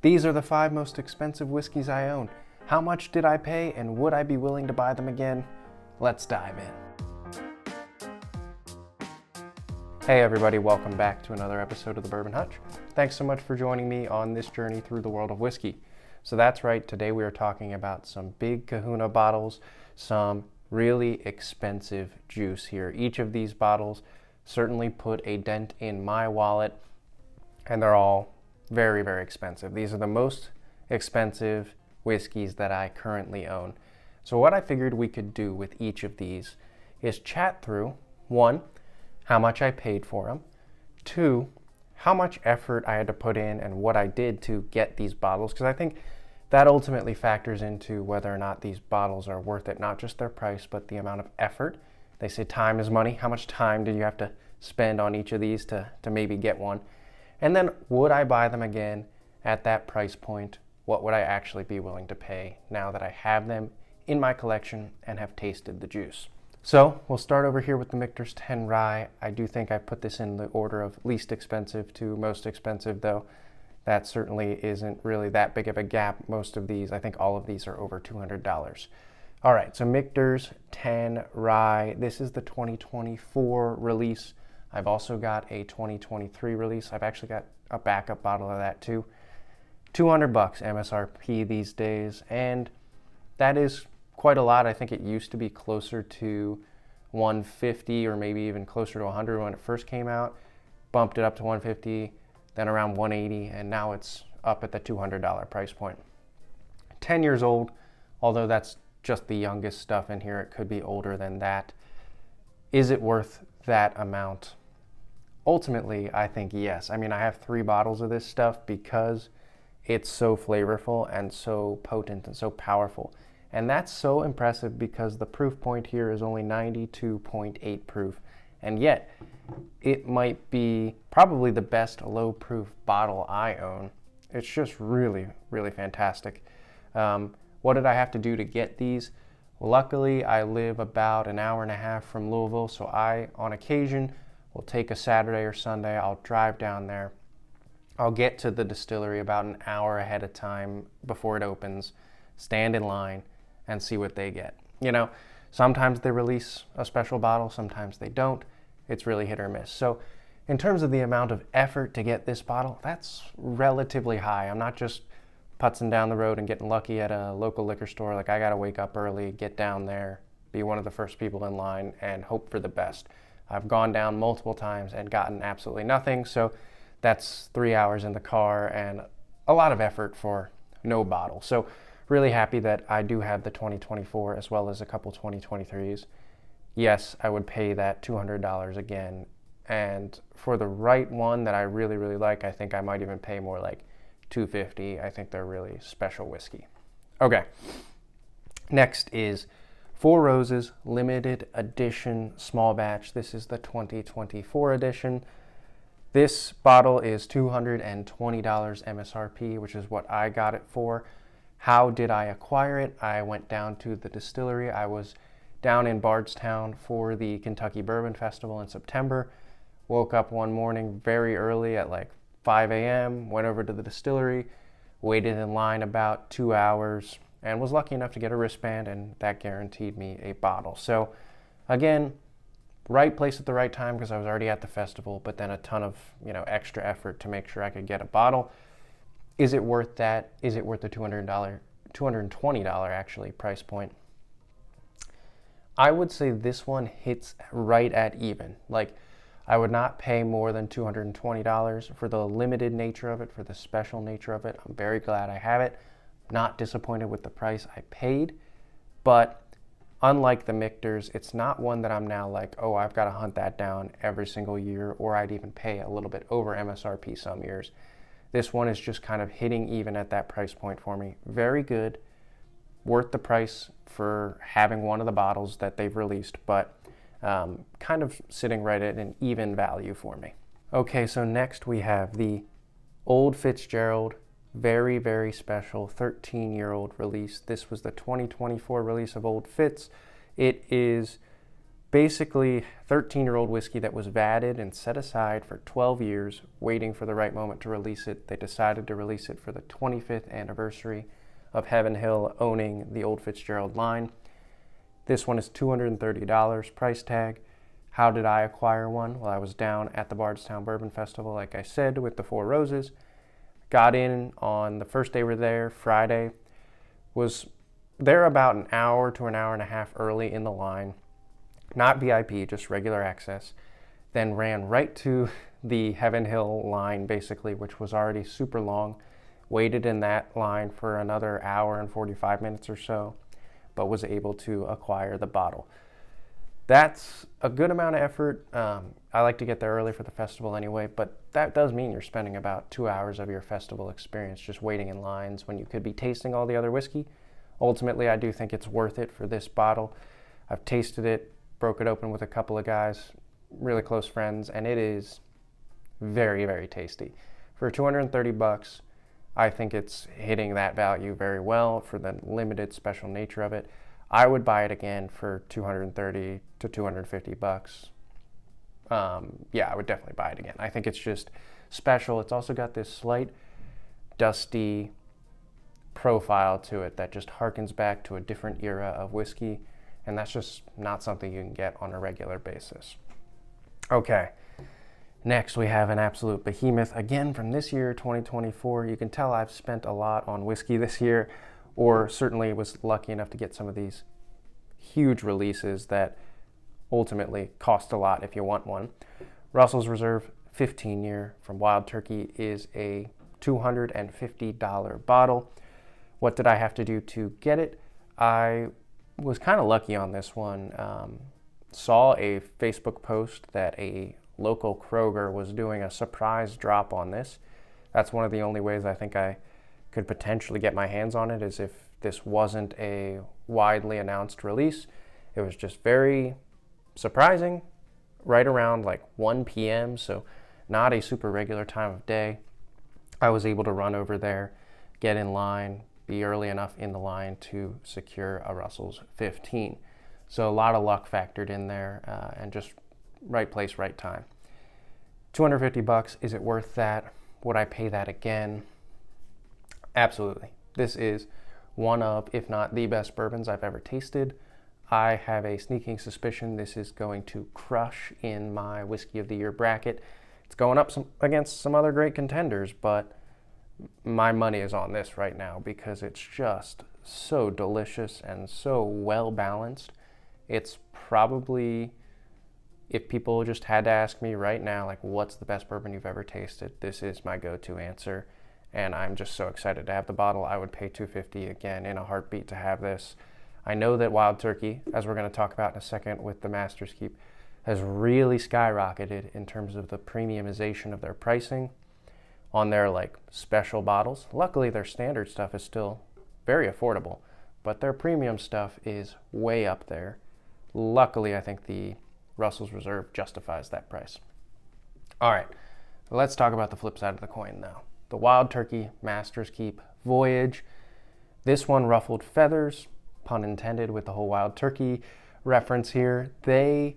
These are the 5 most expensive whiskeys I own. How much did I pay and would I be willing to buy them again? Let's dive in. Hey everybody, welcome back to another episode of the Bourbon Hutch. Thanks so much for joining me on this journey through the world of whiskey. So that's right, today we are talking about some big kahuna bottles, some really expensive juice here. Each of these bottles certainly put a dent in my wallet, and they're all very, very expensive. These are the most expensive whiskeys that I currently own. So what I figured we could do with each of these is chat through, 1, how much I paid for them, 2, how much effort I had to put in and what I did to get these bottles, because I think that ultimately factors into whether or not these bottles are worth it, not just their price, but the amount of effort. They say time is money. How much time did you have to spend on each of these to maybe get one? And then would I buy them again at that price point? What would I actually be willing to pay now that I have them in my collection and have tasted the juice? So we'll start over here with the Michter's 10 Rye. I do think I put this in the order of least expensive to most expensive, though that certainly isn't really that big of a gap. Most of these, I think all of these are over $200. All right, so Michter's 10 Rye. This is the 2024 release. I've also got a 2023 release. I've actually got a backup bottle of that too. $200 MSRP these days, and that is quite a lot. I think it used to be closer to 150 or maybe even closer to 100 when it first came out. Bumped it up to 150, then around 180, and now it's up at the $200 price point. 10 years old, although that's just the youngest stuff in here. It could be older than that. Is it worth that amount? Ultimately, I think yes. I mean, I have 3 bottles of this stuff because it's so flavorful and so potent and so powerful. And that's so impressive because the proof point here is only 92.8 proof. And yet, it might be probably the best low proof bottle I own. It's just really, really fantastic. What did I have to do to get these? Luckily, I live about an hour and a half from Louisville, so I, on occasion, will take a Saturday or Sunday. I'll drive down there. I'll get to the distillery about an hour ahead of time before it opens, stand in line, and see what they get. You know, sometimes they release a special bottle, sometimes they don't. It's really hit or miss. So in terms of the amount of effort to get this bottle, that's relatively high. I'm not just putzing down the road and getting lucky at a local liquor store. Like, I gotta wake up early, get down there, be one of the first people in line, and hope for the best. I've gone down multiple times and gotten absolutely nothing, so that's 3 hours in the car and a lot of effort for no bottle. So really happy that I do have the 2024 as well as a couple 2023s. Yes, I would pay that $200 again. And for the right one that I really, really like, I think I might even pay more, like $250. I think they're really special whiskey. Okay, next is Four Roses limited edition small batch. This is the 2024 edition. This bottle is $220 MSRP, which is what I got it for. How did I acquire it? I went down to the distillery. I was down in Bardstown for the Kentucky Bourbon Festival in September. Woke up one morning very early at like 5 a.m., went over to the distillery, waited in line about 2 hours, and was lucky enough to get a wristband, and that guaranteed me a bottle. So again, right place at the right time because I was already at the festival, but then a ton of, extra effort to make sure I could get a bottle. Is it worth that? Is it worth the $220 actually price point? I would say this one hits right at even. Like, I would not pay more than $220 for the limited nature of it, for the special nature of it. I'm very glad I have it. Not disappointed with the price I paid, but unlike the Michters, it's not one that I'm now like, oh, I've got to hunt that down every single year, or I'd even pay a little bit over MSRP some years. This one is just kind of hitting even at that price point for me. Very good, worth the price for having one of the bottles that they've released, but kind of sitting right at an even value for me. Okay, so next we have the Old Fitzgerald, very, very special 13-year-old release. This was the 2024 release of Old Fitz. It is Basically, 13-year-old whiskey that was vatted and set aside for 12 years, waiting for the right moment to release it. They decided to release it for the 25th anniversary of Heaven Hill owning the old Fitzgerald line. This one is $230 price tag. How did I acquire one? Well, I was down at the Bardstown Bourbon Festival, like I said, with the Four Roses. Got in on the first day we were there, Friday. Was there about an hour to an hour and a half early in the line. Not VIP, just regular access. Then ran right to the Heaven Hill line, basically, which was already super long. Waited in that line for another hour and 45 minutes or so, but was able to acquire the bottle. That's a good amount of effort. I like to get there early for the festival anyway, but that does mean you're spending about 2 hours of your festival experience just waiting in lines when you could be tasting all the other whiskey. Ultimately, I do think it's worth it for this bottle. I've tasted it, broke it open with a couple of guys, really close friends, and it is very, very tasty. For $230, I think it's hitting that value very well for the limited special nature of it. I would buy it again for $230 to $250. Yeah, I would definitely buy it again. I think it's just special. It's also got this slight dusty profile to it that just harkens back to a different era of whiskey, and that's just not something you can get on a regular basis. Okay, next we have an absolute behemoth, again from this year, 2024. You can tell I've spent a lot on whiskey this year, or certainly was lucky enough to get some of these huge releases that ultimately cost a lot if you want one. Russell's Reserve 15-year from Wild Turkey is a $250 bottle. What did I have to do to get it? I was kind of lucky on this one. Saw a Facebook post that a local Kroger was doing a surprise drop on this. That's one of the only ways I think I could potentially get my hands on it, is if this wasn't a widely announced release. It was just very surprising, right around like 1 p.m., so not a super regular time of day. I was able to run over there, get in line, be early enough in the line to secure a Russell's 15. So a lot of luck factored in there, and just right place, right time. $250, is it worth that? Would I pay that again? Absolutely. This is one of, if not the best bourbons I've ever tasted. I have a sneaking suspicion this is going to crush in my Whiskey of the Year bracket. It's going up against some other great contenders, but my money is on this right now because it's just so delicious and so well balanced. It's probably, if people just had to ask me right now, like, what's the best bourbon you've ever tasted, this is my go-to answer. And I'm just so excited to have the bottle. I would pay $250 again in a heartbeat to have this. I know that Wild Turkey, as we're going to talk about in a second with the Master's Keep, has really skyrocketed in terms of the premiumization of their pricing on their like special bottles. Luckily, their standard stuff is still very affordable, but their premium stuff is way up there. Luckily, I think the Russell's Reserve justifies that price. All right, let's talk about the flip side of the coin now. The Wild Turkey Master's Keep Voyage. This one ruffled feathers, pun intended with the whole Wild Turkey reference here. They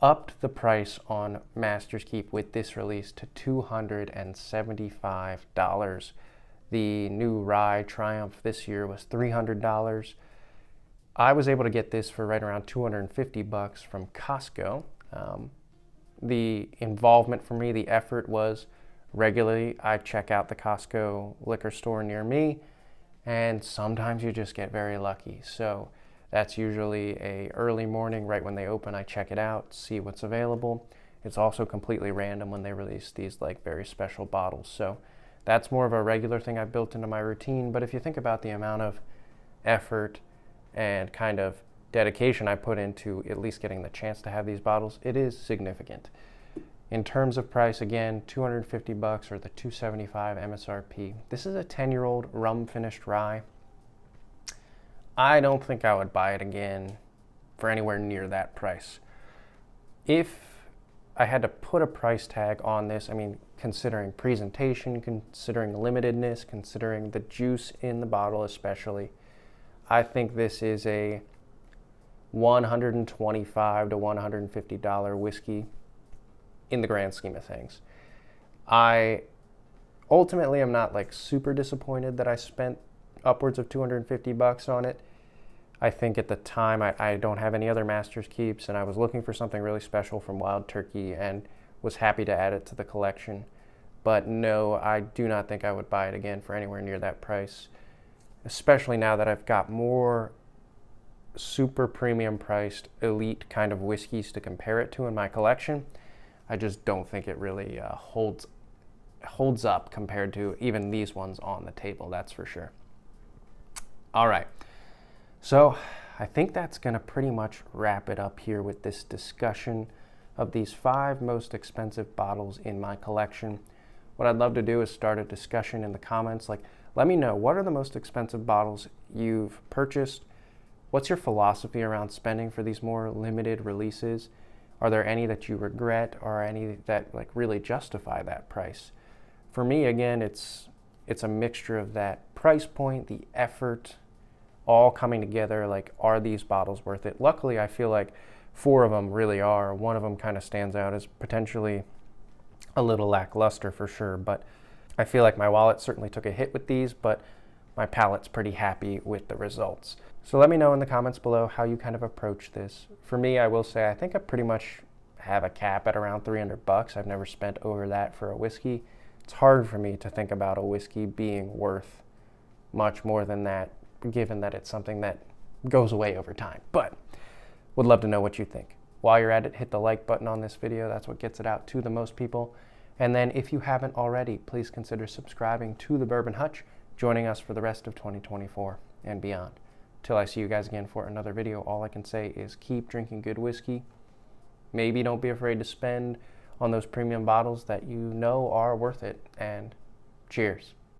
upped the price on Master's Keep with this release to $275. The new Rye Triumph this year was $300. I was able to get this for right around $250 from Costco. The involvement for me, the effort was regularly I check out the Costco liquor store near me, and sometimes you just get very lucky. So that's usually a early morning, right when they open, I check it out, see what's available. It's also completely random when they release these like very special bottles. So that's more of a regular thing I've built into my routine. But if you think about the amount of effort and kind of dedication I put into at least getting the chance to have these bottles, it is significant. In terms of price, again, $250 or the $275 MSRP. This is a 10-year-old rum-finished rye. I don't think I would buy it again for anywhere near that price. If I had to put a price tag on this, I mean, considering presentation, considering limitedness, considering the juice in the bottle especially, I think this is a $125 to $150 whiskey in the grand scheme of things. I ultimately am not like super disappointed that I spent upwards of $250 on it. I think at the time I don't have any other master's keeps, and I was looking for something really special from Wild Turkey and was happy to add it to the collection. But no, I do not think I would buy it again for anywhere near that price, especially now that I've got more super premium priced elite kind of whiskeys to compare it to in my collection. I just don't think it really holds up compared to even these ones on the table, that's for sure. All right, so I think that's going to pretty much wrap it up here with this discussion of these 5 most expensive bottles in my collection. What I'd love to do is start a discussion in the comments. Like, let me know, what are the most expensive bottles you've purchased? What's your philosophy around spending for these more limited releases? Are there any that you regret, or any that like really justify that price? For me, again, it's a mixture of that price point, the effort, all coming together. Like, are these bottles worth it? Luckily, I feel like 4 of them really are. One of them kind of stands out as potentially a little lackluster for sure, but I feel like my wallet certainly took a hit with these, but my palate's pretty happy with the results. So let me know in the comments below how you kind of approach this. For me, I will say I think I pretty much have a cap at around $300. I've never spent over that for a whiskey. It's hard for me to think about a whiskey being worth much more than that, given that it's something that goes away over time. But would love to know what you think. While you're at it, hit the like button on this video. That's what gets it out to the most people. And then if you haven't already, please consider subscribing to the Bourbon Hutch, joining us for the rest of 2024 and beyond. Till I see you guys again for another video, all I can say is keep drinking good whiskey. Maybe don't be afraid to spend on those premium bottles that you know are worth it. And cheers.